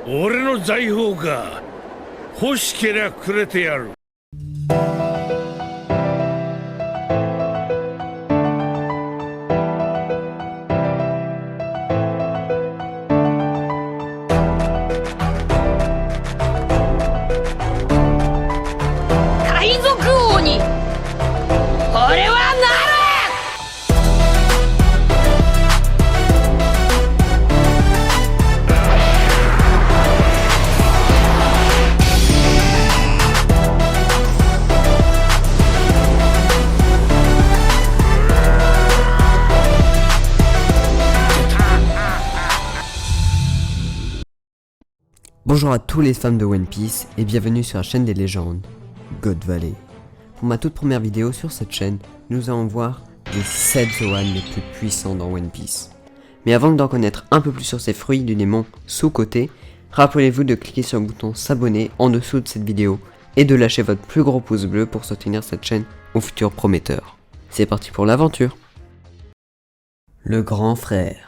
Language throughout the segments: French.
俺の財宝が欲しけりゃくれてやる。海賊王に俺はなる。Bonjour à tous les fans de One Piece et bienvenue sur la chaîne des légendes, God Valley. Pour ma toute première vidéo sur cette chaîne, nous allons voir les 7 Zoan les plus puissants dans One Piece. Mais avant d'en connaître un peu plus sur ces fruits du démon sous-côté, rappelez-vous de cliquer sur le bouton s'abonner en dessous de cette vidéo et de lâcher votre plus gros pouce bleu pour soutenir cette chaîne au futur prometteur. C'est parti pour l'aventure. Le grand frère.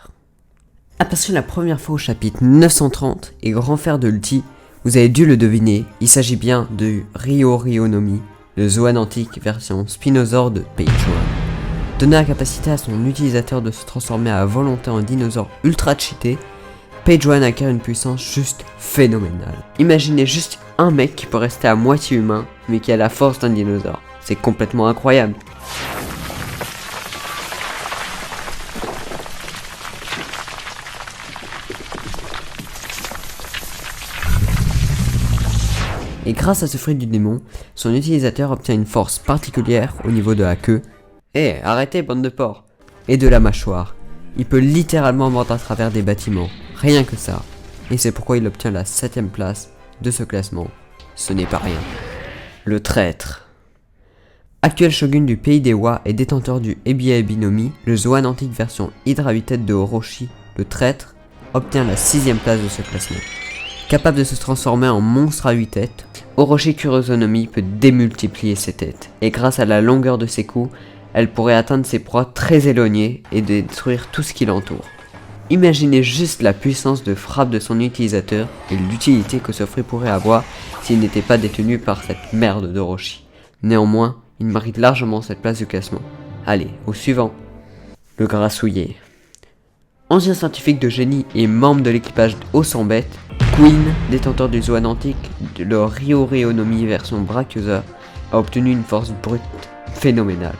Aperçu la première fois au chapitre 930 et grand frère de Ulti, vous avez dû le deviner, il s'agit bien de Ryo-Ryo-Nomi, le Zoan antique version Spinosaur de Page One. Donnant la capacité à son utilisateur de se transformer à volonté en dinosaure ultra cheaté, Page One acquiert une puissance juste phénoménale. Imaginez juste un mec qui peut rester à moitié humain, mais qui a la force d'un dinosaure. C'est complètement incroyable. Et grâce à ce fruit du démon, son utilisateur obtient une force particulière au niveau de la queue. Arrêtez bande de porcs. Et de la mâchoire. Il peut littéralement mordre à travers des bâtiments, rien que ça. Et c'est pourquoi il obtient la 7ème place de ce classement. Ce n'est pas rien. Le traître. Actuel shogun du pays des Wa et détenteur du Ebi-Ebi-Nomi, le Zoan antique version Hydra 8 têtes de Orochi, le traître, obtient la 6ème place de ce classement. Capable de se transformer en monstre à 8 têtes, Orochi Kurozonomi peut démultiplier ses têtes, et grâce à la longueur de ses coups, elle pourrait atteindre ses proies très éloignées et détruire tout ce qui l'entoure. Imaginez juste la puissance de frappe de son utilisateur et l'utilité que ce fruit pourrait avoir s'il n'était pas détenu par cette merde d'Orochi. Néanmoins, il mérite largement cette place du classement. Allez, au suivant. Le grassouillet. Ancien scientifique de génie et membre de l'équipage Osambet, Queen, détenteur du Zoan antique de le Ryo-Ryo-Nomi version Brachiosaur, a obtenu une force brute phénoménale.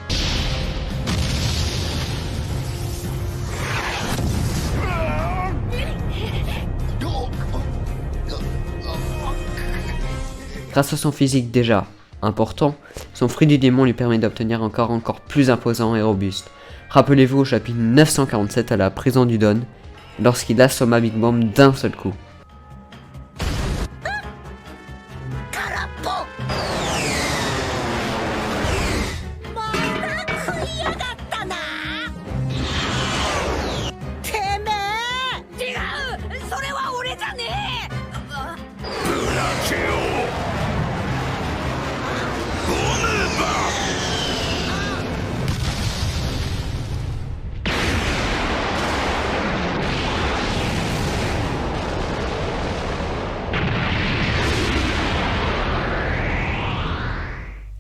Grâce à son physique déjà important, son fruit du démon lui permet d'obtenir un corps encore plus imposant et robuste. Rappelez-vous au chapitre 947 à la prison du Don, lorsqu'il assomma Big Mom d'un seul coup.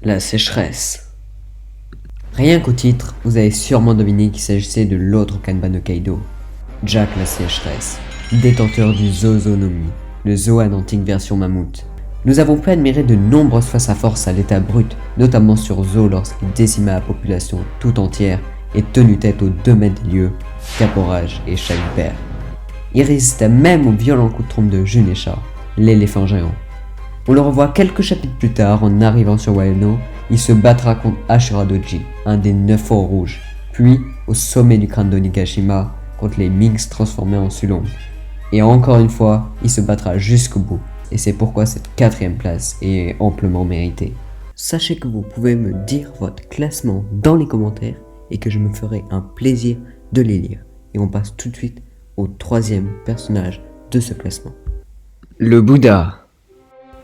La sécheresse. Rien qu'au titre, vous avez sûrement deviné qu'il s'agissait de l'autre Kanban de Kaido, Jack la sécheresse, détenteur du Zozonomi, le Zoan antique version mammouth. Nous avons pu admirer de nombreuses fois sa force à l'état brut, notamment sur Zo lorsqu'il décima la population tout entière et tenu tête aux 2 mètres des lieux, Caporage et Chalibert. Il résista même aux violents coups de trompe de Junesha, l'éléphant géant. On le revoit quelques chapitres plus tard en arrivant sur Wano, il se battra contre Ashura Doji, un des 9 forts rouges, puis au sommet du crâne d'Onigashima contre les Minks transformés en Sulong. Et encore une fois, il se battra jusqu'au bout, et c'est pourquoi cette 4ème place est amplement méritée. Sachez que vous pouvez me dire votre classement dans les commentaires et que je me ferai un plaisir de les lire. Et on passe tout de suite au 3ème personnage de ce classement. Le Bouddha.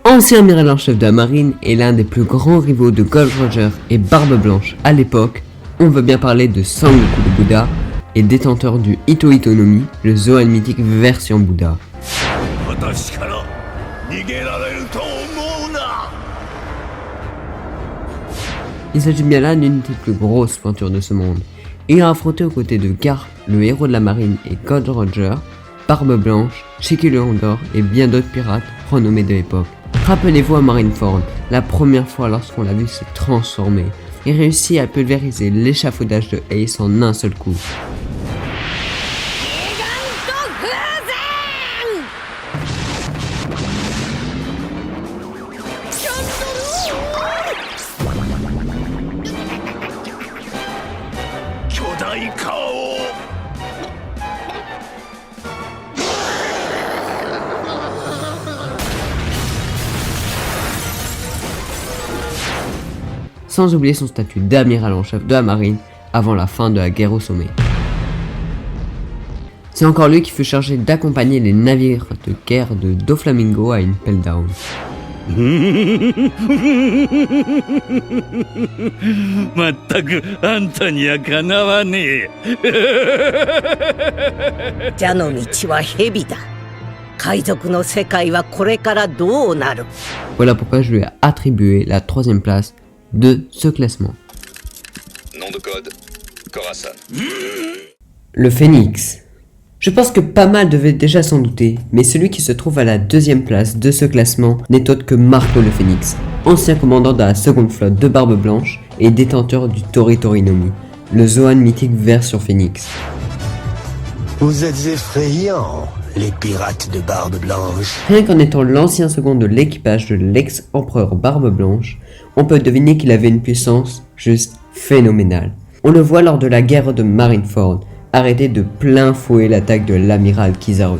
Ancien amiral en chef de la marine et l'un des plus grands rivaux de Gold Roger et Barbe Blanche à l'époque, on veut bien parler de Sangoku le Bouddha et détenteur du Ito Ito no Mi, le Zoan mythique version Bouddha. 私から逃げられると思うな。 Il s'agit bien là d'une des plus grosses pointures de ce monde. Il a affronté aux côtés de Garp, le héros de la marine, et Gold Roger, Barbe Blanche, Shiki le Condor et bien d'autres pirates renommés de l'époque. Rappelez-vous à Marineford, la première fois lorsqu'on l'a vu se transformer, il réussit à pulvériser l'échafaudage de Ace en un seul coup. Sans oublier son statut d'amiral en chef de la marine avant la fin de la guerre au sommet. C'est encore lui qui fut chargé d'accompagner les navires de guerre de Doflamingo à Impel Down. まったくあんたにはかなわねえ。蛇の道は蛇だ。海賊の世界はこれからどうなる？ Voilà pourquoi je lui ai attribué la 3e place de ce classement. Nom de code, Khorasan. Le Phénix. Je pense que pas mal devaient déjà s'en douter, mais celui qui se trouve à la 2e place de ce classement n'est autre que Marco le Phénix, ancien commandant de la seconde flotte de Barbe Blanche et détenteur du Tori Torinomi, le Zoan mythique vert sur Phénix. Vous êtes effrayants, les pirates de Barbe Blanche. Rien qu'en étant l'ancien second de l'équipage de l'ex-empereur Barbe Blanche, on peut deviner qu'il avait une puissance juste phénoménale. On le voit lors de la guerre de Marineford, arrêter de plein fouet l'attaque de l'amiral Kizaru.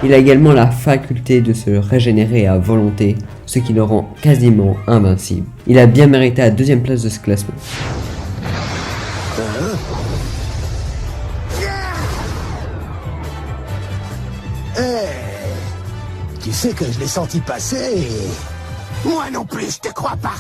Il a également la faculté de se régénérer à volonté, ce qui le rend quasiment invincible. Il a bien mérité la 2e place de ce classement. Tu sais que je l'ai senti passer et... Moi non plus, je te crois pas.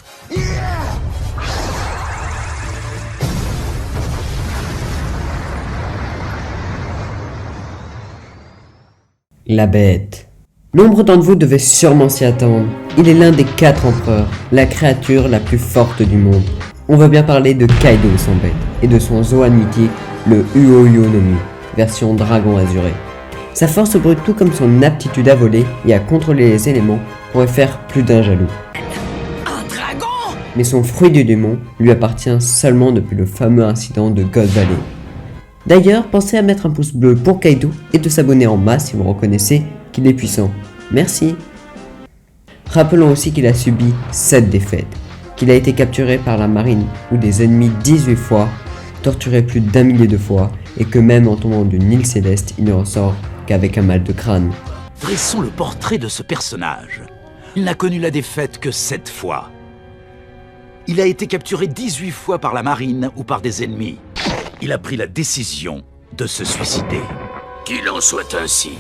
La bête. Nombre d'entre vous devaient sûrement s'y attendre. Il est l'un des 4 empereurs, la créature la plus forte du monde. On veut bien parler de Kaido son bête, et de son Zoan mythique, le Uoyo no Mi, version dragon azuré. Sa force brute tout comme son aptitude à voler et à contrôler les éléments pourrait faire plus d'un jaloux. Un dragon? Mais son fruit du démon lui appartient seulement depuis le fameux incident de God Valley. D'ailleurs, pensez à mettre un pouce bleu pour Kaido et de s'abonner en masse si vous reconnaissez qu'il est puissant. Merci. Rappelons aussi qu'il a subi 7 défaites, qu'il a été capturé par la marine ou des ennemis 18 fois, torturé plus d'1 millier de fois et que même en tombant d'une île céleste, il ne ressort qu'avec un mal de crâne. Dressons le portrait de ce personnage. Il n'a connu la défaite que 7 fois. Il a été capturé 18 fois par la marine ou par des ennemis. Il a pris la décision de se suicider. Qu'il en soit ainsi.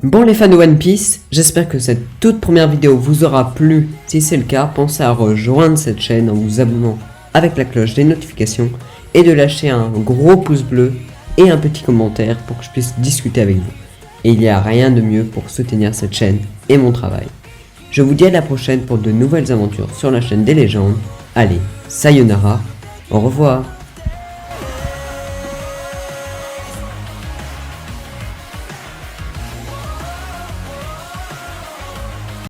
Bon les fans de One Piece, j'espère que cette toute première vidéo vous aura plu. Si c'est le cas, pensez à rejoindre cette chaîne en vous abonnant avec la cloche des notifications et de lâcher un gros pouce bleu et un petit commentaire pour que je puisse discuter avec vous. Et il n'y a rien de mieux pour soutenir cette chaîne et mon travail. Je vous dis à la prochaine pour de nouvelles aventures sur la chaîne des légendes. Allez, sayonara, au revoir.